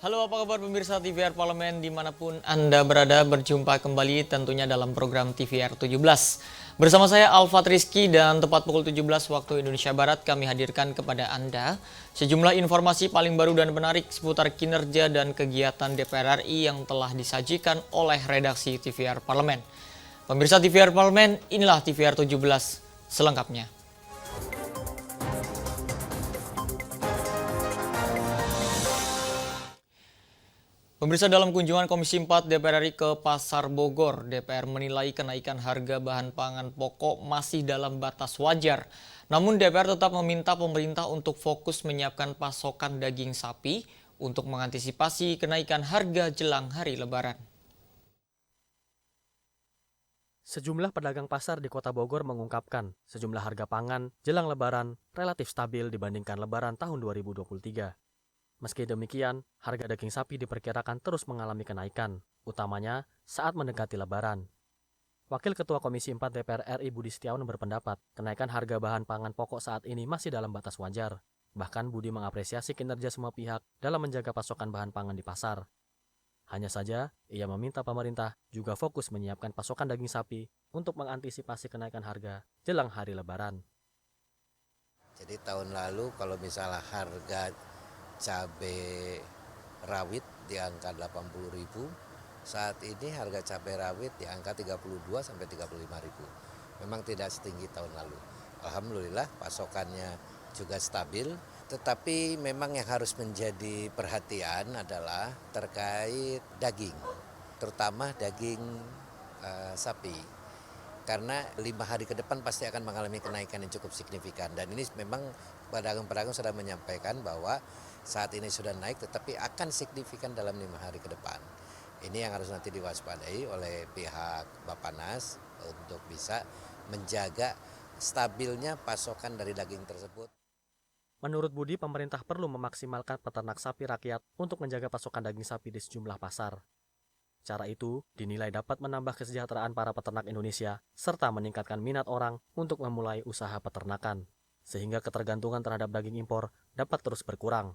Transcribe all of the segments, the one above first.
Halo, apa kabar pemirsa TVR Parlemen dimanapun Anda berada, berjumpa kembali tentunya dalam program TVR 17. Bersama saya Alfat Rizky dan tepat pukul 17 waktu Indonesia Barat kami hadirkan kepada Anda sejumlah informasi paling baru dan menarik seputar kinerja dan kegiatan DPR RI yang telah disajikan oleh redaksi TVR Parlemen. Pemirsa TVR Parlemen, inilah TVR 17 selengkapnya. Pemirsa, dalam kunjungan Komisi 4 DPR RI ke Pasar Bogor, DPR menilai kenaikan harga bahan pangan pokok masih dalam batas wajar. Namun DPR tetap meminta pemerintah untuk fokus menyiapkan pasokan daging sapi untuk mengantisipasi kenaikan harga jelang hari Lebaran. Sejumlah pedagang pasar di Kota Bogor mengungkapkan sejumlah harga pangan jelang Lebaran relatif stabil dibandingkan Lebaran tahun 2023. Meski demikian, harga daging sapi diperkirakan terus mengalami kenaikan, utamanya saat mendekati Lebaran. Wakil Ketua Komisi 4 DPR RI Budi Setiawan berpendapat, kenaikan harga bahan pangan pokok saat ini masih dalam batas wajar. Bahkan Budi mengapresiasi kinerja semua pihak dalam menjaga pasokan bahan pangan di pasar. Hanya saja, ia meminta pemerintah juga fokus menyiapkan pasokan daging sapi untuk mengantisipasi kenaikan harga jelang hari Lebaran. Jadi tahun lalu kalau misalnya harga cabai rawit di angka 80.000, saat ini harga cabai rawit di angka 32 sampai 35.000. Memang tidak setinggi tahun lalu. Alhamdulillah pasokannya juga stabil, tetapi memang yang harus menjadi perhatian adalah terkait daging, terutama daging sapi. Karena 5 hari ke depan pasti akan mengalami kenaikan yang cukup signifikan. Dan ini memang pedagang-pedagang sudah menyampaikan bahwa saat ini sudah naik tetapi akan signifikan dalam 5 hari ke depan. Ini yang harus nanti diwaspadai oleh pihak Bappenas untuk bisa menjaga stabilnya pasokan dari daging tersebut. Menurut Budi, pemerintah perlu memaksimalkan peternak sapi rakyat untuk menjaga pasokan daging sapi di sejumlah pasar. Cara itu dinilai dapat menambah kesejahteraan para peternak Indonesia serta meningkatkan minat orang untuk memulai usaha peternakan, sehingga ketergantungan terhadap daging impor dapat terus berkurang.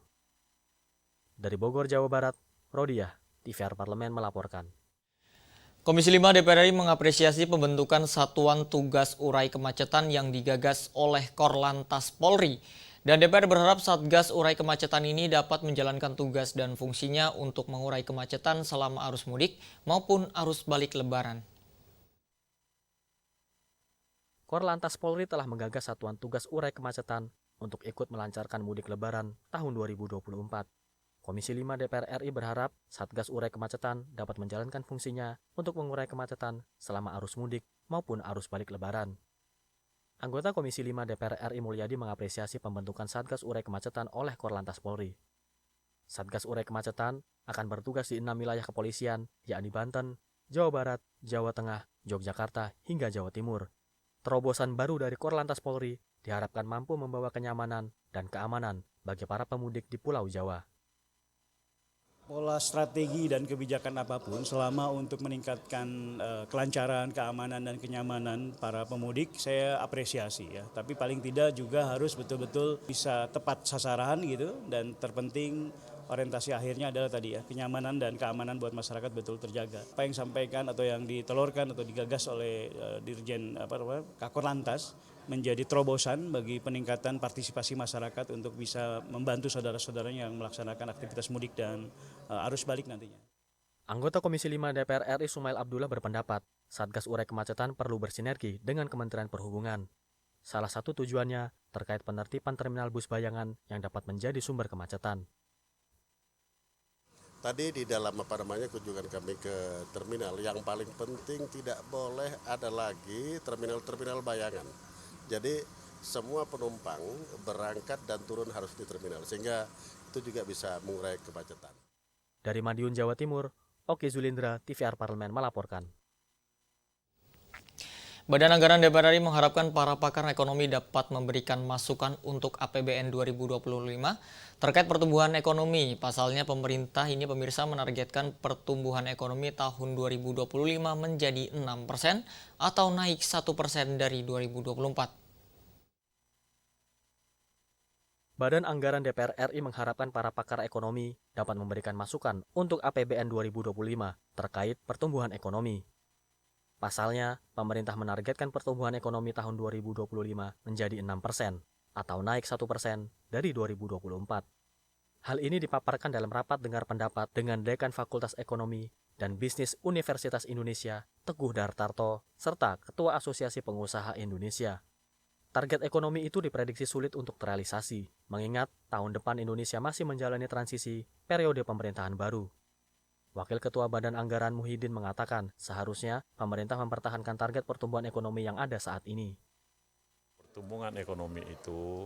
Dari Bogor, Jawa Barat, Rodiah, TVR Parlemen melaporkan. Komisi 5 DPR RI mengapresiasi pembentukan Satuan Tugas Urai Kemacetan yang digagas oleh Korlantas Polri. Dan DPR berharap Satgas Urai Kemacetan ini dapat menjalankan tugas dan fungsinya untuk mengurai kemacetan selama arus mudik maupun arus balik Lebaran. Korlantas Polri telah menggagas Satuan Tugas Urai Kemacetan untuk ikut melancarkan mudik Lebaran tahun 2024. Komisi 5 DPR RI berharap Satgas Urai Kemacetan dapat menjalankan fungsinya untuk mengurai kemacetan selama arus mudik maupun arus balik Lebaran. Anggota Komisi 5 DPR RI Mulyadi mengapresiasi pembentukan Satgas Urai Kemacetan oleh Korlantas Polri. Satgas Urai Kemacetan akan bertugas di 6 wilayah kepolisian, yakni Banten, Jawa Barat, Jawa Tengah, Yogyakarta, hingga Jawa Timur. Terobosan baru dari Korlantas Polri diharapkan mampu membawa kenyamanan dan keamanan bagi para pemudik di Pulau Jawa. Pola strategi dan kebijakan apapun selama untuk meningkatkan kelancaran, keamanan dan kenyamanan para pemudik saya apresiasi ya. Tapi paling tidak juga harus betul-betul bisa tepat sasaran gitu, dan terpenting orientasi akhirnya adalah tadi ya, kenyamanan dan keamanan buat masyarakat betul terjaga. Apa yang disampaikan atau yang ditelurkan atau digagas oleh Dirjen Kakor Lantas menjadi terobosan bagi peningkatan partisipasi masyarakat untuk bisa membantu saudara-saudaranya yang melaksanakan aktivitas mudik dan arus balik nantinya. Anggota Komisi 5 DPR RI Sumail Abdullah berpendapat, Satgas Urai Kemacetan perlu bersinergi dengan Kementerian Perhubungan. Salah satu tujuannya terkait penertiban terminal bus bayangan yang dapat menjadi sumber kemacetan. Tadi di dalam kunjungan kami ke terminal, yang paling penting tidak boleh ada lagi terminal-terminal bayangan. Jadi semua penumpang berangkat dan turun harus di terminal, sehingga itu juga bisa mengurai kemacetan. Dari Madiun, Jawa Timur, Oki Zulindra, TVR Parlemen melaporkan. Badan Anggaran DPR RI mengharapkan para pakar ekonomi dapat memberikan masukan untuk APBN 2025 terkait pertumbuhan ekonomi. Pasalnya pemerintah ini pemirsa menargetkan pertumbuhan ekonomi tahun 2025 menjadi 6% atau naik 1% dari 2024. Badan Anggaran DPR RI mengharapkan para pakar ekonomi dapat memberikan masukan untuk APBN 2025 terkait pertumbuhan ekonomi. Pasalnya, pemerintah menargetkan pertumbuhan ekonomi tahun 2025 menjadi 6% atau naik 1% dari 2024. Hal ini dipaparkan dalam rapat dengar pendapat dengan Dekan Fakultas Ekonomi dan Bisnis Universitas Indonesia, Teguh Dartarto, serta Ketua Asosiasi Pengusaha Indonesia. Target ekonomi itu diprediksi sulit untuk terrealisasi, mengingat tahun depan Indonesia masih menjalani transisi periode pemerintahan baru. Wakil Ketua Badan Anggaran Muhyiddin mengatakan, seharusnya pemerintah mempertahankan target pertumbuhan ekonomi yang ada saat ini. Pertumbuhan ekonomi itu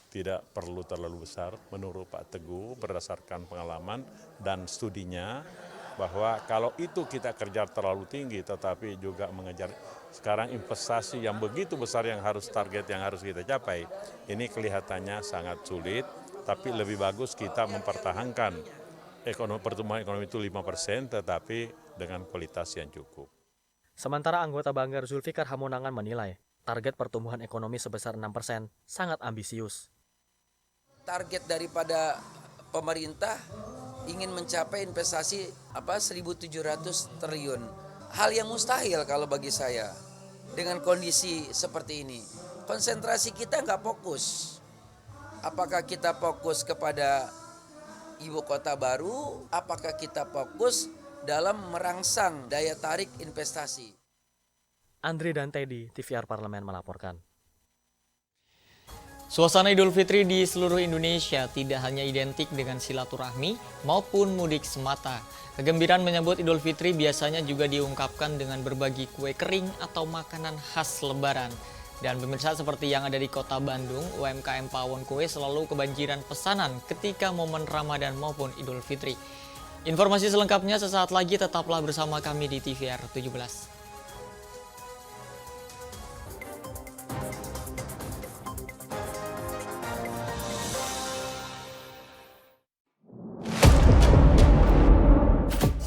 tidak perlu terlalu besar menurut Pak Teguh berdasarkan pengalaman dan studinya, bahwa kalau itu kita kerja terlalu tinggi tetapi juga mengejar sekarang investasi yang begitu besar yang harus target yang harus kita capai, ini kelihatannya sangat sulit, tapi lebih bagus kita mempertahankan pertumbuhan ekonomi itu 5% tetapi dengan kualitas yang cukup. Sementara anggota Banggar Zulfikar Hamonangan menilai target pertumbuhan ekonomi sebesar 6% sangat ambisius. Target daripada pemerintah ingin mencapai investasi 1.700 triliun. Hal yang mustahil kalau bagi saya dengan kondisi seperti ini. Konsentrasi kita nggak fokus. Apakah kita fokus kepada ibu kota baru? Apakah kita fokus dalam merangsang daya tarik investasi? Andri dan Teddy, TVR Parlemen melaporkan. Suasana Idul Fitri di seluruh Indonesia tidak hanya identik dengan silaturahmi maupun mudik semata. Kegembiraan menyambut Idul Fitri biasanya juga diungkapkan dengan berbagi kue kering atau makanan khas Lebaran. Dan pemirsa, seperti yang ada di Kota Bandung, UMKM Pawon Kue selalu kebanjiran pesanan ketika momen Ramadan maupun Idul Fitri. Informasi selengkapnya sesaat lagi, tetaplah bersama kami di TVR 17.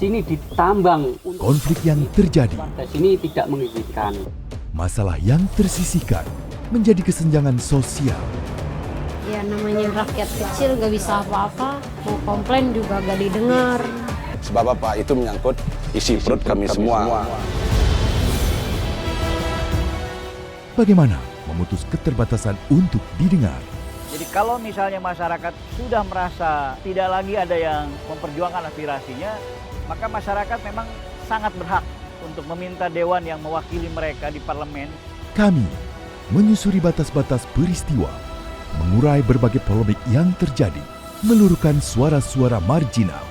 Sini ditambang, konflik yang terjadi, warga sini tidak mengizinkan. masalah yang tersisihkan menjadi kesenjangan sosial. Ya namanya rakyat kecil gak bisa apa-apa, mau komplain juga gak didengar. Sebab apa? Itu menyangkut isi perut kami semua. Bagaimana memutus keterbatasan untuk didengar? Jadi kalau misalnya masyarakat sudah merasa tidak lagi ada yang memperjuangkan aspirasinya, maka masyarakat memang sangat berhak untuk meminta dewan yang mewakili mereka di parlemen. Kami menyusuri batas-batas peristiwa, mengurai berbagai polemik yang terjadi, meluruhkan suara-suara marginal,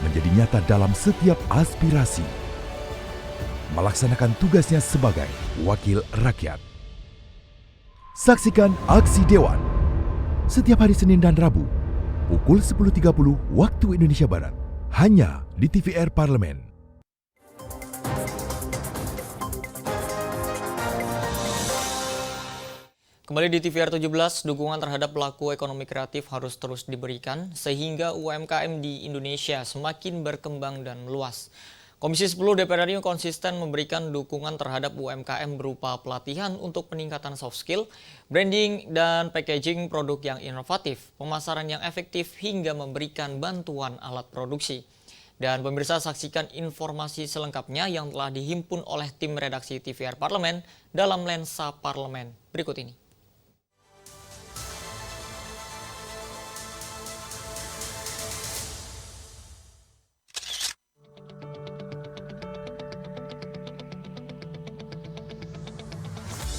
menjadi nyata dalam setiap aspirasi, melaksanakan tugasnya sebagai wakil rakyat. Saksikan Aksi Dewan setiap hari Senin dan Rabu pukul 10.30 waktu Indonesia Barat, hanya di TVR Parlemen. Kembali di TVR 17, dukungan terhadap pelaku ekonomi kreatif harus terus diberikan sehingga UMKM di Indonesia semakin berkembang dan meluas. Komisi 10 DPR RI konsisten memberikan dukungan terhadap UMKM berupa pelatihan untuk peningkatan soft skill, branding dan packaging produk yang inovatif, pemasaran yang efektif hingga memberikan bantuan alat produksi. Dan pemirsa, saksikan informasi selengkapnya yang telah dihimpun oleh tim redaksi TVR Parlemen dalam Lensa Parlemen berikut ini.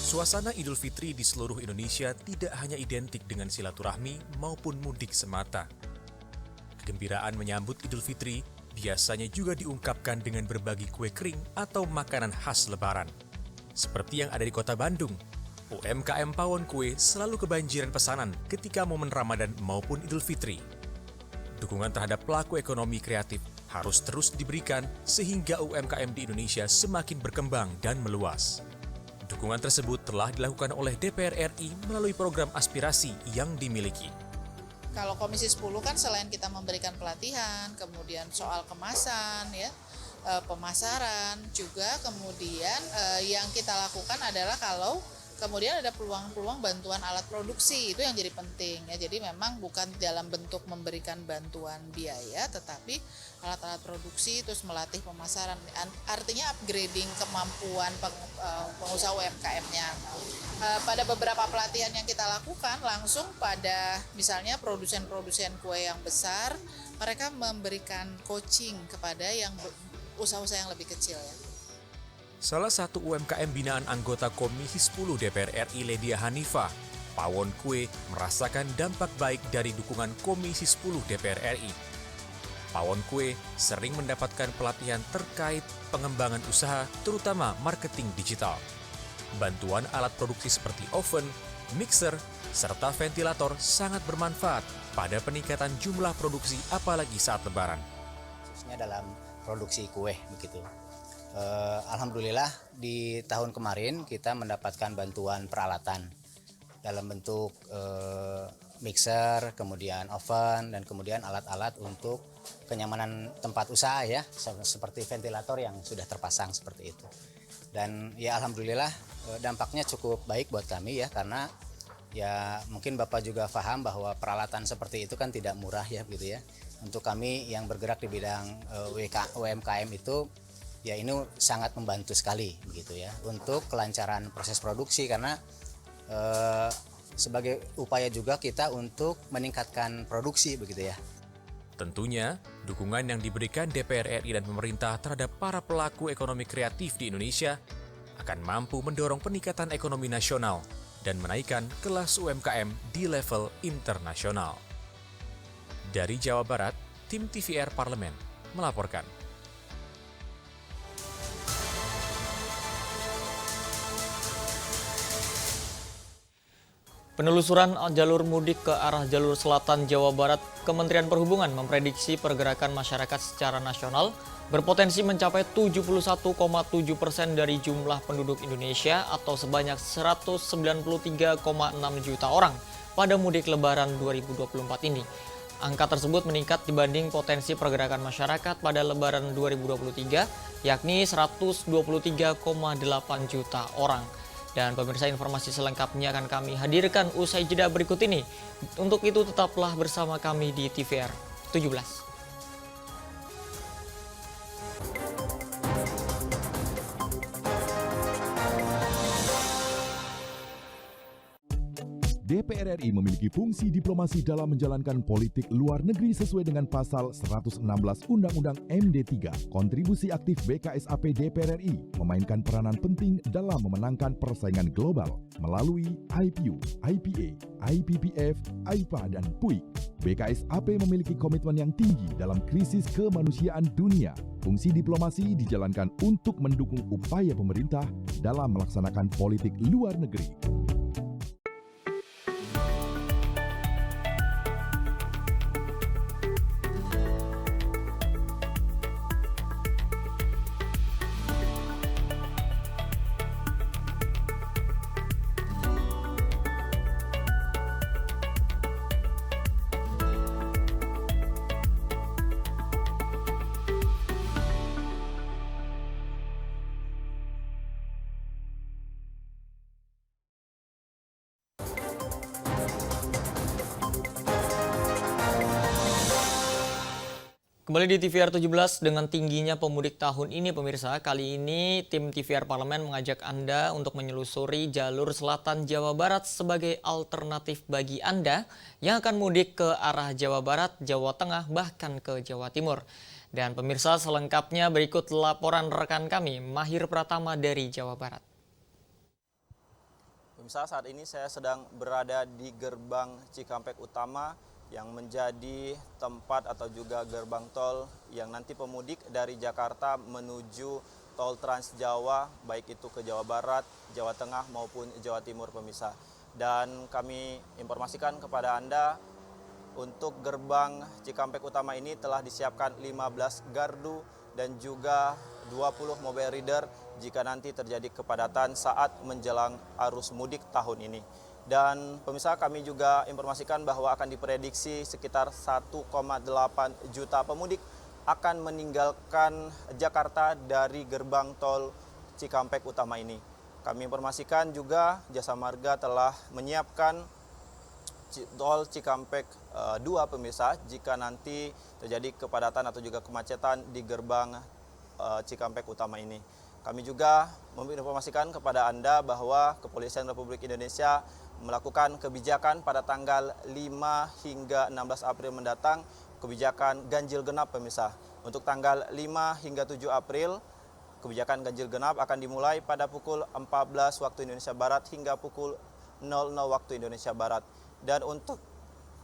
Suasana Idul Fitri di seluruh Indonesia tidak hanya identik dengan silaturahmi maupun mudik semata. Kegembiraan menyambut Idul Fitri biasanya juga diungkapkan dengan berbagi kue kering atau makanan khas Lebaran. Seperti yang ada di Kota Bandung, UMKM Pawon Kue selalu kebanjiran pesanan ketika momen Ramadan maupun Idul Fitri. Dukungan terhadap pelaku ekonomi kreatif harus terus diberikan sehingga UMKM di Indonesia semakin berkembang dan meluas. Dukungan tersebut telah dilakukan oleh DPR RI melalui program aspirasi yang dimiliki. Kalau Komisi 10 kan selain kita memberikan pelatihan, kemudian soal kemasan, pemasaran juga, kemudian yang kita lakukan adalah kalau Kemudian ada peluang-peluang bantuan alat produksi, itu yang jadi penting ya. Jadi memang bukan dalam bentuk memberikan bantuan biaya, tetapi alat-alat produksi, terus melatih pemasaran. Artinya upgrading kemampuan pengusaha UMKM-nya. Pada beberapa pelatihan yang kita lakukan langsung pada misalnya produsen-produsen kue yang besar, mereka memberikan coaching kepada yang usaha-usaha yang lebih kecil ya. Salah satu UMKM binaan anggota Komisi 10 DPR RI Ledia Hanifah, Pawon Kue, merasakan dampak baik dari dukungan Komisi 10 DPR RI. Pawon Kue sering mendapatkan pelatihan terkait pengembangan usaha, terutama marketing digital. Bantuan alat produksi seperti oven, mixer, serta ventilator sangat bermanfaat pada peningkatan jumlah produksi apalagi saat lebaran. Khususnya dalam produksi kue begitu. Alhamdulillah di tahun kemarin kita mendapatkan bantuan peralatan dalam bentuk mixer, kemudian oven, dan kemudian alat-alat untuk kenyamanan tempat usaha ya, seperti ventilator yang sudah terpasang seperti itu. Dan ya alhamdulillah dampaknya cukup baik buat kami ya, karena ya mungkin Bapak juga paham bahwa peralatan seperti itu kan tidak murah ya begitu ya. Untuk kami yang bergerak di bidang UMKM itu ya ini sangat membantu sekali begitu ya untuk kelancaran proses produksi, karena sebagai upaya juga kita untuk meningkatkan produksi begitu ya. Tentunya, dukungan yang diberikan DPR RI dan pemerintah terhadap para pelaku ekonomi kreatif di Indonesia akan mampu mendorong peningkatan ekonomi nasional dan menaikkan kelas UMKM di level internasional. Dari Jawa Barat, tim TVR Parlemen melaporkan. Penelusuran jalur mudik ke arah jalur selatan Jawa Barat, Kementerian Perhubungan memprediksi pergerakan masyarakat secara nasional berpotensi mencapai 71,7% dari jumlah penduduk Indonesia atau sebanyak 193,6 juta orang pada mudik Lebaran 2024 ini. Angka tersebut meningkat dibanding potensi pergerakan masyarakat pada Lebaran 2023, yakni 123,8 juta orang. Dan pemirsa, informasi selengkapnya akan kami hadirkan usai jeda berikut ini. Untuk itu tetaplah bersama kami di TVR 17. DPR RI memiliki fungsi diplomasi dalam menjalankan politik luar negeri sesuai dengan pasal 116 Undang-Undang MD 3. Kontribusi aktif BKSAP DPR RI memainkan peranan penting dalam memenangkan persaingan global melalui IPU, IPA, IPPF, IPA, dan PUIK. BKSAP memiliki komitmen yang tinggi dalam krisis kemanusiaan dunia. Fungsi diplomasi dijalankan untuk mendukung upaya pemerintah dalam melaksanakan politik luar negeri. Kembali di TVR 17, dengan tingginya pemudik tahun ini pemirsa, kali ini tim TVR Parlemen mengajak Anda untuk menyelusuri jalur selatan Jawa Barat sebagai alternatif bagi Anda yang akan mudik ke arah Jawa Barat, Jawa Tengah, bahkan ke Jawa Timur. Dan pemirsa, selengkapnya berikut laporan rekan kami, Mahir Pratama dari Jawa Barat. Pemirsa, saat ini saya sedang berada di gerbang Cikampek Utama yang menjadi tempat atau juga gerbang tol yang nanti pemudik dari Jakarta menuju tol Trans Jawa, baik itu ke Jawa Barat, Jawa Tengah maupun Jawa Timur pemirsa. Dan kami informasikan kepada Anda untuk gerbang Cikampek Utama ini telah disiapkan 15 gardu dan juga 20 mobile reader jika nanti terjadi kepadatan saat menjelang arus mudik tahun ini. Dan pemirsa, kami juga informasikan bahwa akan diprediksi sekitar 1,8 juta pemudik akan meninggalkan Jakarta dari gerbang tol Cikampek Utama ini. kami informasikan juga Jasa Marga telah menyiapkan tol Cikampek 2 pemirsa jika nanti terjadi kepadatan atau juga kemacetan di gerbang Cikampek utama ini. Kami juga menginformasikan kepada Anda bahwa Kepolisian Republik Indonesia melakukan kebijakan pada tanggal 5 hingga 16 April mendatang, kebijakan ganjil genap pemirsa. Untuk tanggal 5 hingga 7 April, kebijakan ganjil genap akan dimulai pada pukul 14 waktu Indonesia Barat hingga pukul 00 waktu Indonesia Barat. Dan untuk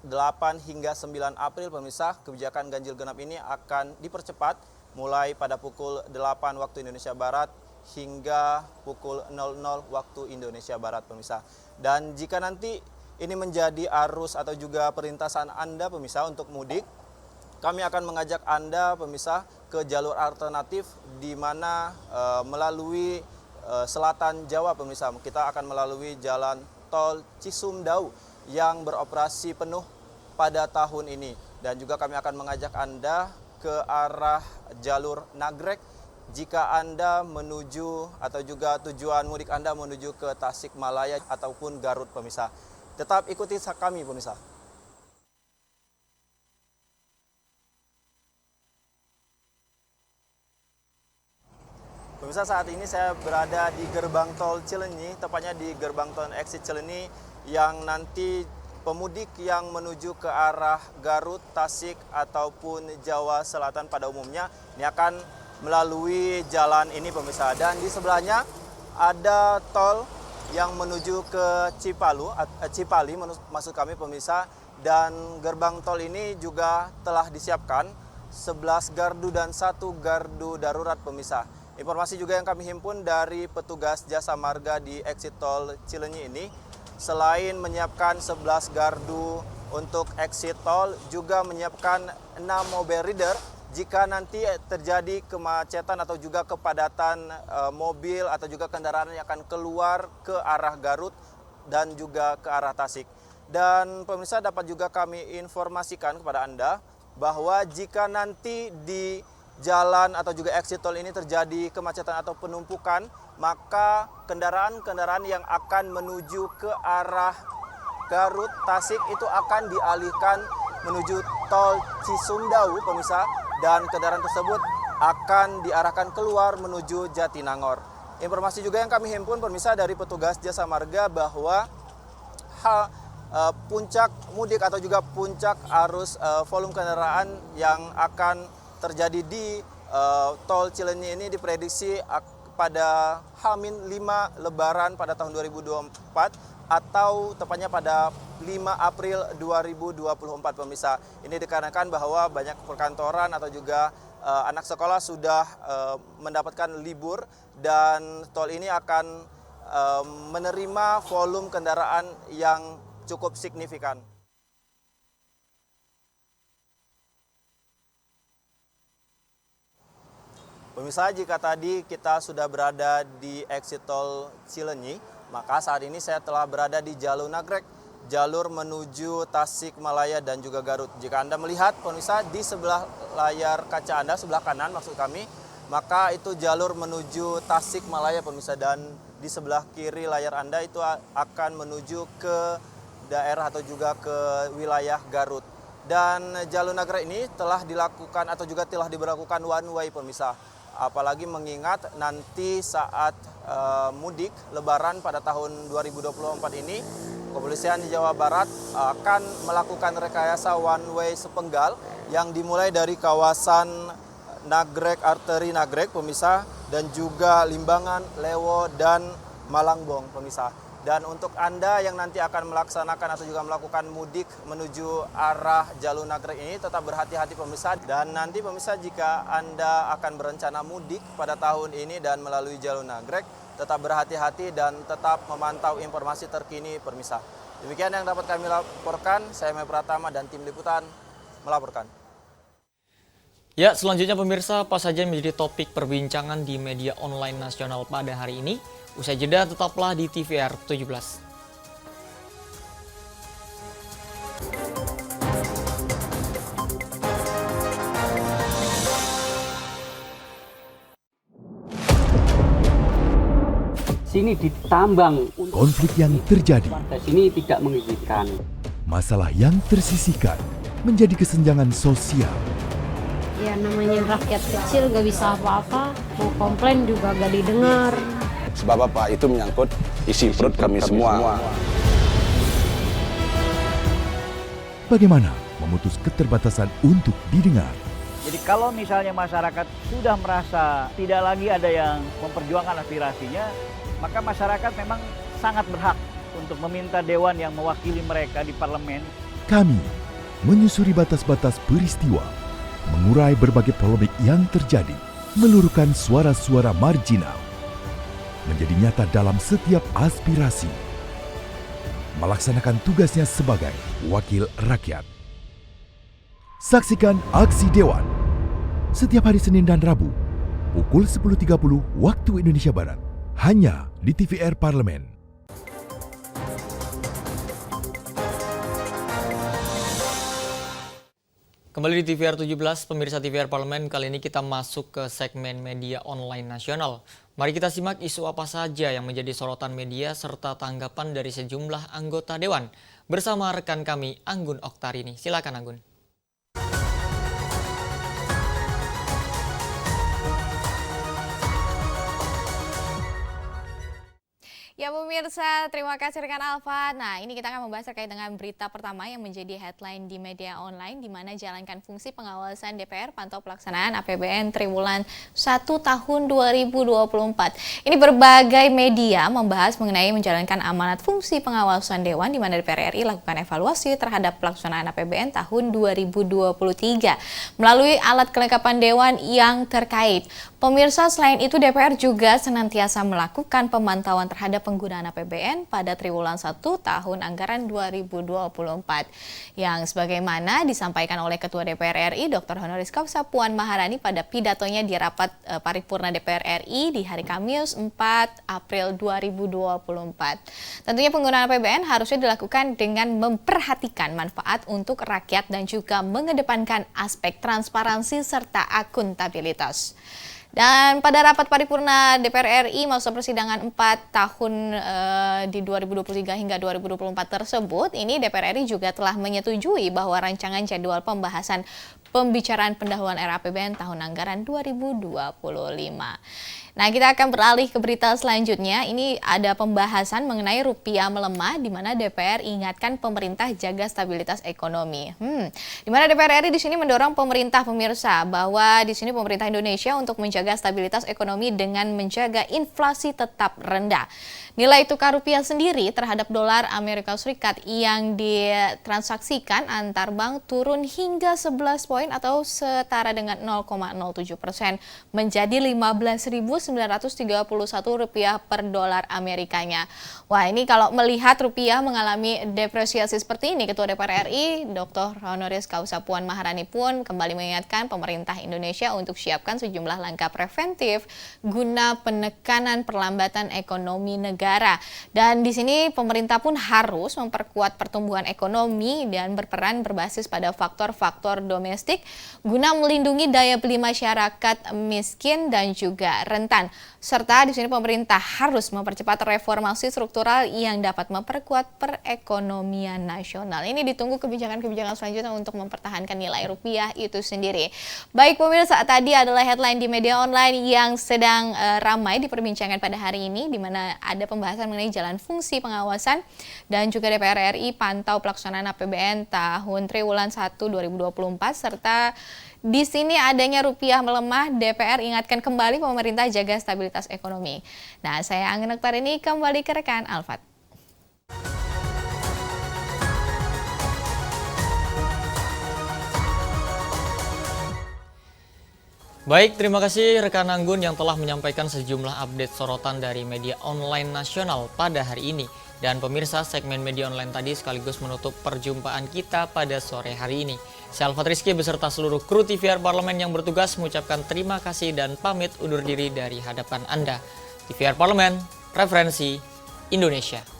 8 hingga 9 April pemirsa, kebijakan ganjil genap ini akan dipercepat mulai pada pukul 8 waktu Indonesia Barat hingga pukul 00 waktu Indonesia Barat pemirsa. Dan jika nanti ini menjadi arus atau juga perlintasan Anda pemirsa untuk mudik, kami akan mengajak Anda pemirsa ke jalur alternatif di mana melalui selatan Jawa pemirsa. Kita akan melalui jalan tol Cisumdawu yang beroperasi penuh pada tahun ini. Dan juga kami akan mengajak Anda ke arah jalur Nagrek jika Anda menuju atau juga tujuan mudik Anda menuju ke Tasikmalaya ataupun Garut pemirsa. Tetap ikuti kami pemirsa. Pemirsa, saat ini saya berada di gerbang tol Cileunyi, tepatnya di gerbang tol exit Cileunyi yang nanti pemudik yang menuju ke arah Garut, Tasik ataupun Jawa Selatan pada umumnya ini akan melalui jalan ini pemirsa. Dan di sebelahnya ada tol yang menuju ke Cipali maksud kami pemirsa. Dan gerbang tol ini juga telah disiapkan 11 gardu dan 1 gardu darurat pemirsa. Informasi juga yang kami himpun dari petugas Jasa Marga di exit tol Cileunyi ini, selain menyiapkan 11 gardu untuk exit tol, juga menyiapkan 6 mobile reader jika nanti terjadi kemacetan atau juga kepadatan mobil atau juga kendaraan yang akan keluar ke arah Garut dan juga ke arah Tasik. Dan pemirsa, dapat juga kami informasikan kepada Anda bahwa jika nanti di jalan atau juga exit tol ini terjadi kemacetan atau penumpukan, maka kendaraan-kendaraan yang akan menuju ke arah Garut, Tasik itu akan dialihkan menuju tol Cisumdawu pemirsa, dan kendaraan tersebut akan diarahkan keluar menuju Jatinangor. Informasi juga yang kami himpun pemirsa dari petugas Jasa Marga bahwa puncak mudik atau juga puncak arus volume kendaraan yang akan terjadi di tol Cileunyi ini diprediksi pada H-5 Lebaran pada tahun 2024 atau tepatnya pada 5 April 2024 pemirsa. Ini dikarenakan bahwa banyak perkantoran atau juga anak sekolah sudah mendapatkan libur dan tol ini akan menerima volume kendaraan yang cukup signifikan. Pemirsa, jika tadi kita sudah berada di exit tol Cileunyi, maka saat ini saya telah berada di jalur Nagrek, jalur menuju Tasikmalaya dan juga Garut. Jika Anda melihat pemirsa di sebelah layar kaca Anda, sebelah kanan maksud kami, maka itu jalur menuju Tasikmalaya pemirsa, dan di sebelah kiri layar Anda itu akan menuju ke daerah atau juga ke wilayah Garut. Dan jalur Nagrek ini telah dilakukan atau juga telah diberlakukan one way pemirsa. Apalagi mengingat nanti saat mudik Lebaran pada tahun 2024 ini, Kepolisian di Jawa Barat akan melakukan rekayasa one way sepenggal yang dimulai dari kawasan Nagrek, arteri Nagrek pemirsa, dan juga Limbangan, Lewo, dan Malangbong pemirsa. Dan untuk Anda yang nanti akan melaksanakan atau juga melakukan mudik menuju arah jalur Nagrek ini, tetap berhati-hati pemirsa. Dan nanti pemirsa, jika Anda akan berencana mudik pada tahun ini dan melalui jalur Nagrek, tetap berhati-hati dan tetap memantau informasi terkini pemirsa. Demikian yang dapat kami laporkan. Saya Mei Pratama dan tim liputan melaporkan. Ya, selanjutnya pemirsa, apa saja yang menjadi topik perbincangan di media online nasional pada hari ini? Usai jeda, tetaplah di TVR 17. sini ditambang. Konflik yang terjadi, Warga sini tidak mengizinkan. masalah yang tersisihkan menjadi kesenjangan sosial. Ya namanya rakyat kecil gak bisa apa-apa, mau komplain juga gak didengar. Sebab apa? Itu menyangkut isi perut kami semua. Bagaimana memutus keterbatasan untuk didengar? Jadi kalau misalnya masyarakat sudah merasa tidak lagi ada yang memperjuangkan aspirasinya, maka masyarakat memang sangat berhak untuk meminta dewan yang mewakili mereka di parlemen. Kami menyusuri batas-batas peristiwa, mengurai berbagai polemik yang terjadi, meluruhkan suara-suara marginal, menjadi nyata dalam setiap aspirasi, melaksanakan tugasnya sebagai wakil rakyat. Saksikan Aksi Dewan setiap hari Senin dan Rabu pukul 10.30 waktu Indonesia Barat hanya di TVR Parlemen. Kembali di TVR 17, pemirsa TVR Parlemen, kali ini kita masuk ke segmen media online nasional. Mari kita simak isu apa saja yang menjadi sorotan media serta tanggapan dari sejumlah anggota Dewan. Bersama rekan kami, Anggun Oktarini. Silakan Anggun. Ya pemirsa, terima kasih rekan Alfa. Nah, ini kita akan membahas terkait dengan berita pertama yang menjadi headline di media online, di mana jalankan fungsi pengawasan DPR pantau pelaksanaan APBN Triwulan 1 tahun 2024. Ini berbagai media membahas mengenai menjalankan amanat fungsi pengawasan Dewan, di mana DPR RI lakukan evaluasi terhadap pelaksanaan APBN tahun 2023 melalui alat kelengkapan Dewan yang terkait. Pemirsa, selain itu DPR juga senantiasa melakukan pemantauan terhadap penggunaan APBN pada triwulan 1 tahun anggaran 2024 yang sebagaimana disampaikan oleh Ketua DPR RI Dr. Honoris Causa Puan Maharani pada pidatonya di rapat paripurna DPR RI di hari Kamis 4 April 2024. Tentunya penggunaan APBN harusnya dilakukan dengan memperhatikan manfaat untuk rakyat dan juga mengedepankan aspek transparansi serta akuntabilitas. Dan pada rapat paripurna DPR RI masa persidangan 4 tahun di 2023 hingga 2024 tersebut, ini DPR RI juga telah menyetujui bahwa rancangan jadwal pembahasan pembicaraan pendahuluan RAPBN tahun anggaran 2025. Nah, kita akan beralih ke berita selanjutnya. Ini ada pembahasan mengenai rupiah melemah, di mana DPR ingatkan pemerintah jaga stabilitas ekonomi. Di mana DPR RI di sini mendorong pemerintah, pemirsa, bahwa di sini pemerintah Indonesia untuk menjaga stabilitas ekonomi dengan menjaga inflasi tetap rendah. Nilai tukar rupiah sendiri terhadap dolar Amerika Serikat yang ditransaksikan antar bank turun hingga 11 poin atau setara dengan 0,07% menjadi 15.931 rupiah per dolar Amerikanya. Wah, ini kalau melihat rupiah mengalami depresiasi seperti ini, Ketua DPR RI Dr. Honoris Causa Puan Maharani pun kembali mengingatkan pemerintah Indonesia untuk siapkan sejumlah langkah preventif guna penekanan perlambatan ekonomi negara. Dan di sini pemerintah pun harus memperkuat pertumbuhan ekonomi dan berperan berbasis pada faktor-faktor domestik guna melindungi daya beli masyarakat miskin dan juga rentan. Serta di sini pemerintah harus mempercepat reformasi struktural yang dapat memperkuat perekonomian nasional. Ini ditunggu kebijakan-kebijakan selanjutnya untuk mempertahankan nilai rupiah itu sendiri. Baik pemirsa, tadi adalah headline di media online yang sedang ramai diperbincangkan pada hari ini, di mana ada pembahasan mengenai jalan fungsi pengawasan dan juga DPR RI pantau pelaksanaan APBN tahun triwulan 1 2024 serta di sini adanya rupiah melemah, DPR ingatkan kembali pemerintah jaga stabilitas ekonomi. Nah, saya Anggun Oktarini kembali ke rekan Alfat. Baik, terima kasih rekan Anggun yang telah menyampaikan sejumlah update sorotan dari media online nasional pada hari ini. Dan pemirsa, segmen media online tadi sekaligus menutup perjumpaan kita pada sore hari ini. Saya Alfat Rizky beserta seluruh kru TVR Parlemen yang bertugas mengucapkan terima kasih dan pamit undur diri dari hadapan Anda. TVR Parlemen, referensi Indonesia.